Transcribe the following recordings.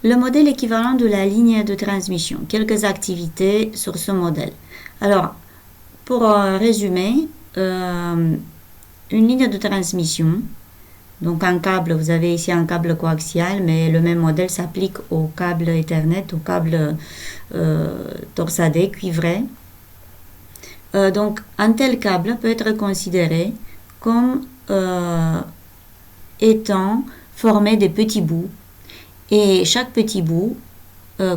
Le modèle équivalent de la ligne de transmission. Quelques activités sur ce modèle. Alors, pour résumer, une ligne de transmission, donc un câble, vous avez ici un câble coaxial, mais le même modèle s'applique au câble Ethernet, au câble torsadé, cuivré. Donc, un tel câble peut être considéré comme étant formé de petits bouts, et chaque petit bout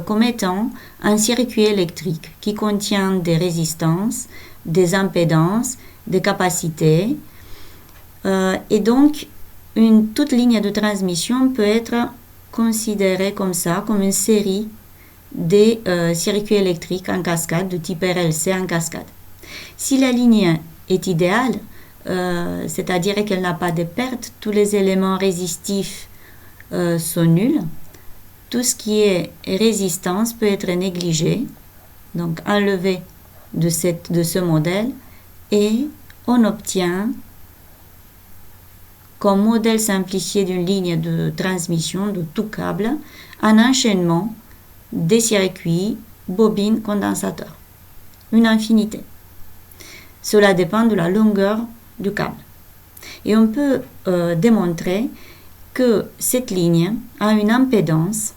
comme étant un circuit électrique qui contient des résistances, des impédances, des capacités. Et donc, toute ligne de transmission peut être considérée comme ça, comme une série de circuits électriques en cascade, de type RLC en cascade. Si la ligne est idéale, c'est-à-dire qu'elle n'a pas de perte, tous les éléments résistifs sont nuls. Tout ce qui est résistance peut être négligé, donc enlevé de ce modèle, et on obtient comme modèle simplifié d'une ligne de transmission de tout câble un enchaînement des circuits bobine condensateur, une infinité. Cela dépend de la longueur du câble. Et on peut démontrer que cette ligne a une impédance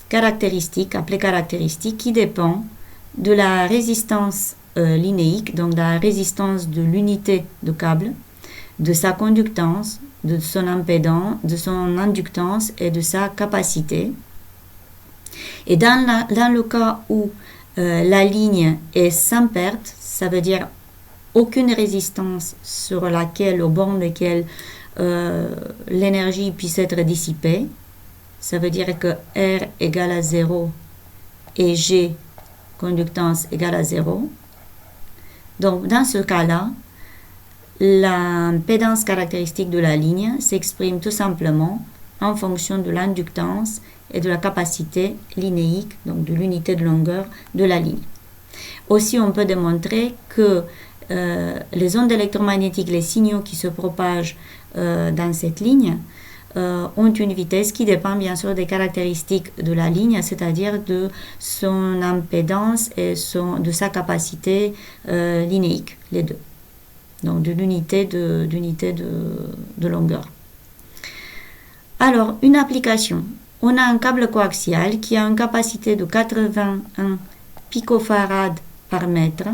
caractéristique, appelée caractéristique, qui dépend de la résistance linéique, donc de la résistance de l'unité de câble, de sa conductance, de son impédance, de son inductance et de sa capacité. Et dans le cas où la ligne est sans perte, ça veut dire aucune résistance sur laquelle, au bord de laquelle l'énergie puisse être dissipée, ça veut dire que R égale à 0 et G, conductance, égale à 0. Donc, dans ce cas-là, l'impédance caractéristique de la ligne s'exprime tout simplement en fonction de l'inductance et de la capacité linéique, donc de l'unité de longueur de la ligne. Aussi, on peut démontrer que les ondes électromagnétiques, les signaux qui se propagent dans cette ligne, ont une vitesse qui dépend bien sûr des caractéristiques de la ligne, c'est-à-dire de son impédance et de sa capacité linéique, les deux. Donc de l'unité de longueur. Alors, une application. On a un câble coaxial qui a une capacité de 81 picofarad par mètre.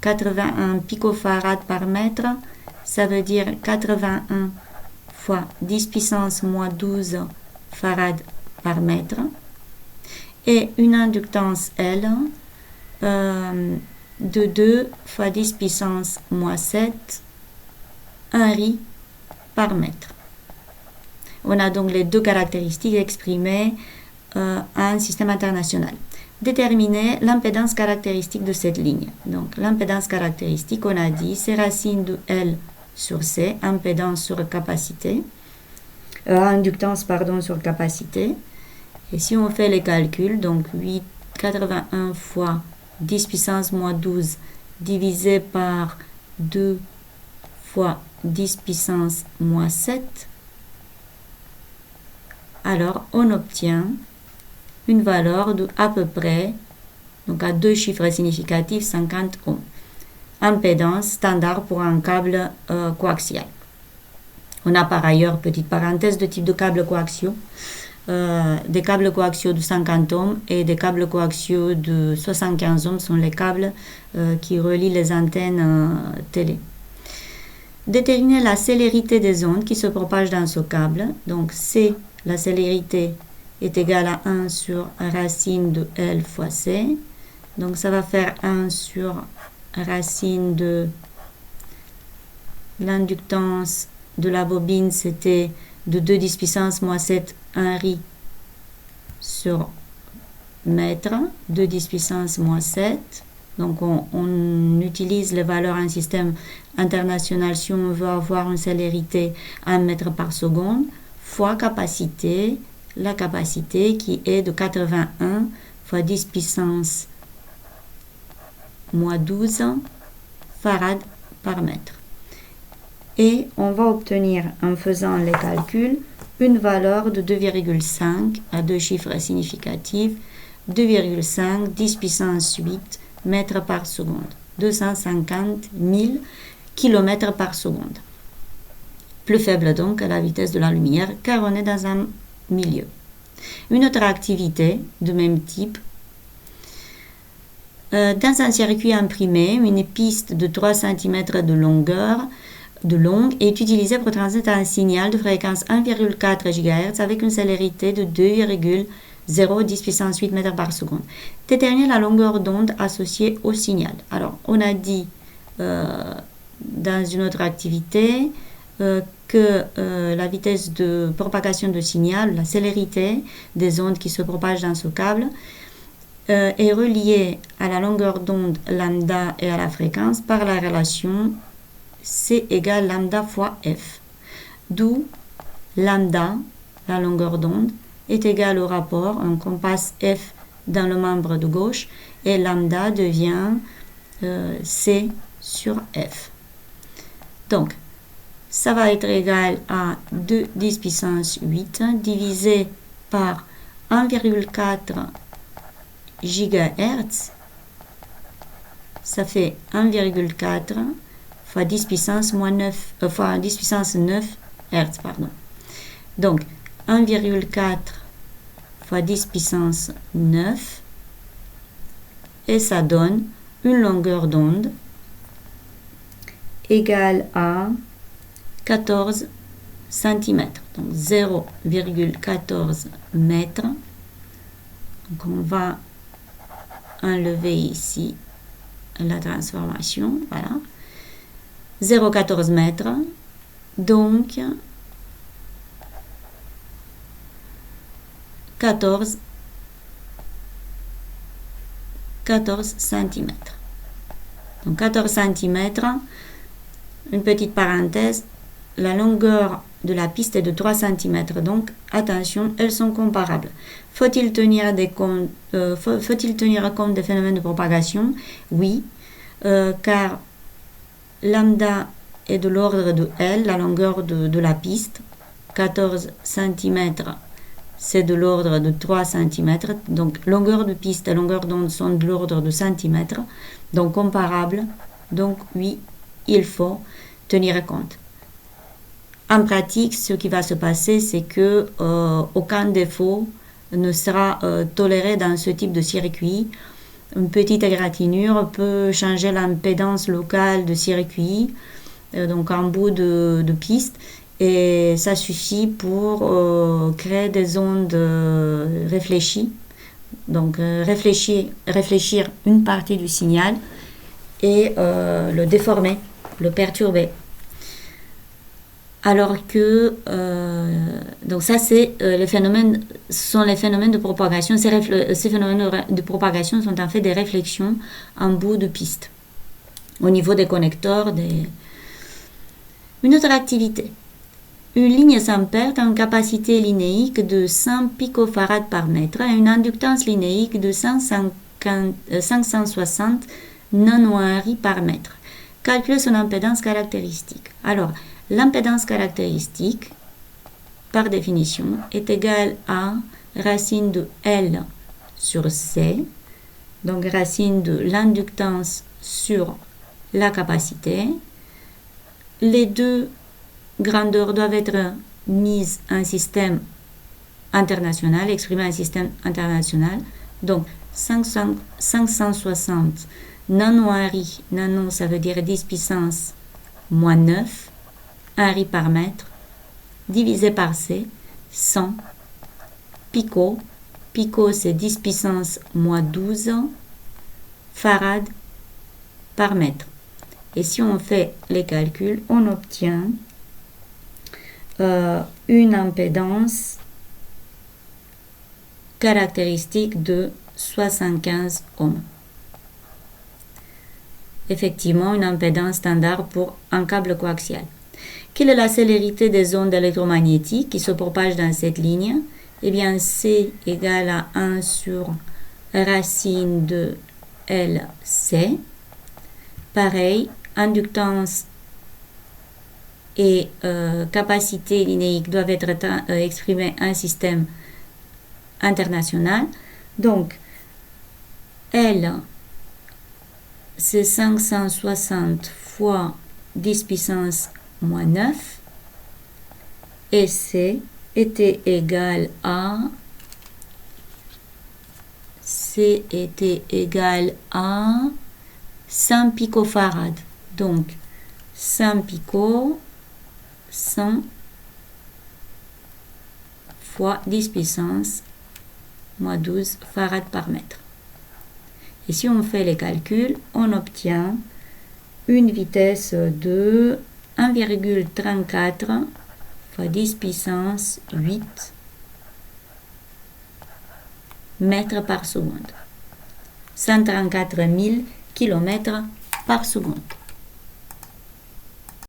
81 picofarad par mètre, ça veut dire 81 fois 10 puissance moins 12 farad par mètre, et une inductance L de 2 fois 10 puissance moins 7 henry par mètre. On a donc les deux caractéristiques exprimées à un système international. Déterminer l'impédance caractéristique de cette ligne. Donc l'impédance caractéristique, on a dit, c'est racine de L sur C, impédance sur capacité, inductance sur capacité. Et si on fait les calculs, donc 81 fois 10 puissance moins 12 divisé par 2 fois 10 puissance moins 7, alors on obtient une valeur de à peu près, donc à deux chiffres significatifs, 50 ohms. Impédance standard pour un câble coaxial. On a par ailleurs, petite parenthèse, de type de câbles coaxiaux, des câbles coaxiaux de 50 ohms et des câbles coaxiaux de 75 ohms sont les câbles qui relient les antennes télé. Déterminer la célérité des ondes qui se propagent dans ce câble. Donc C, la célérité est égale à 1 sur racine de L fois C. Donc ça va faire 1 sur racine de l'inductance de la bobine, c'était de 2 10 puissance moins 7 henry sur mètre, 2 10 puissance moins 7. Donc on utilise les valeurs en système international si on veut avoir une célérité 1 mètre par seconde, fois capacité, la capacité qui est de 81 fois 10 puissance moins 12 farad par mètre. Et on va obtenir, en faisant les calculs, une valeur de 2,5 à deux chiffres significatifs, 2,5 10 puissance 8 mètres par seconde, 250 000 km par seconde. Plus faible donc que la vitesse de la lumière car on est dans un milieu. Une autre activité de même type. Dans un circuit imprimé, une piste de 3 cm de longue est utilisée pour transmettre un signal de fréquence 1,4 GHz avec une célérité de 2,0 10 puissance 8 mètres par seconde. Déterminer la longueur d'onde associée au signal. Alors, on a dit dans une autre activité que la vitesse de propagation de signal, la célérité des ondes qui se propagent dans ce câble, est reliée à la longueur d'onde lambda et à la fréquence par la relation C égale lambda fois F. D'où lambda, la longueur d'onde, est égale au rapport, on passe F dans le membre de gauche et lambda devient C sur F. Donc, ça va être égal à 2 10 puissance 8 divisé par 1,4 GHz, ça fait 1,4 fois 10 puissance moins 9 fois 10 puissance 9 Hz, pardon. Donc 1,4 fois 10 puissance 9 et ça donne une longueur d'onde égale à 14 cm, donc 0,14 mètres. Donc on va enlever ici la transformation, voilà, 0,14 mètres, donc 14 cm. Donc 14 cm, une petite parenthèse, la longueur de la piste est de 3 cm, donc attention, elles sont comparables. Faut-il tenir compte des phénomènes de propagation? Oui, car lambda est de l'ordre de L, la longueur de la piste. 14 cm, c'est de l'ordre de 3 cm. Donc longueur de piste et longueur d'onde sont de l'ordre de centimètres, donc comparables. Donc oui, il faut tenir compte. En pratique, ce qui va se passer, c'est que aucun défaut ne sera toléré dans ce type de circuit. Une petite égratignure peut changer l'impédance locale de circuit, donc en bout de piste, et ça suffit pour créer des ondes réfléchies. Donc réfléchir une partie du signal et le déformer, le perturber. Alors que donc ça c'est les phénomènes sont les phénomènes de propagation. Ces phénomènes de propagation sont en fait des réflexions en bout de piste au niveau des connecteurs. Une autre activité, une ligne sans perte a une capacité linéique de 100 picofarads par mètre et une inductance linéique de 560 nanohenries par mètre. Calculer son impédance caractéristique. Alors, l'impédance caractéristique, par définition, est égale à racine de L sur C, donc racine de l'inductance sur la capacité. Les deux grandeurs doivent être mises en système international, exprimées en système international. Donc 560 nanohenries, nano ça veut dire 10 puissance moins 9 henries par mètre, divisé par C, 100 pico, pico c'est 10 puissance moins 12 farad par mètre. Et si on fait les calculs, on obtient une impédance caractéristique de 75 ohms. Effectivement, une impédance standard pour un câble coaxial. Quelle est la célérité des ondes électromagnétiques qui se propagent dans cette ligne? Eh bien, C égale à 1 sur racine de LC. Pareil, inductance et capacité linéique doivent être exprimées en système international. Donc, L, c'est 560 fois 10 puissance moins 9. Et C était égal à 100 picofarad. Donc, 100 pico, 100 fois 10 puissance moins 12 farad par mètre. Et si on fait les calculs, on obtient une vitesse de 1,34 fois 10 puissance 8 mètres par seconde. 134 000 km par seconde.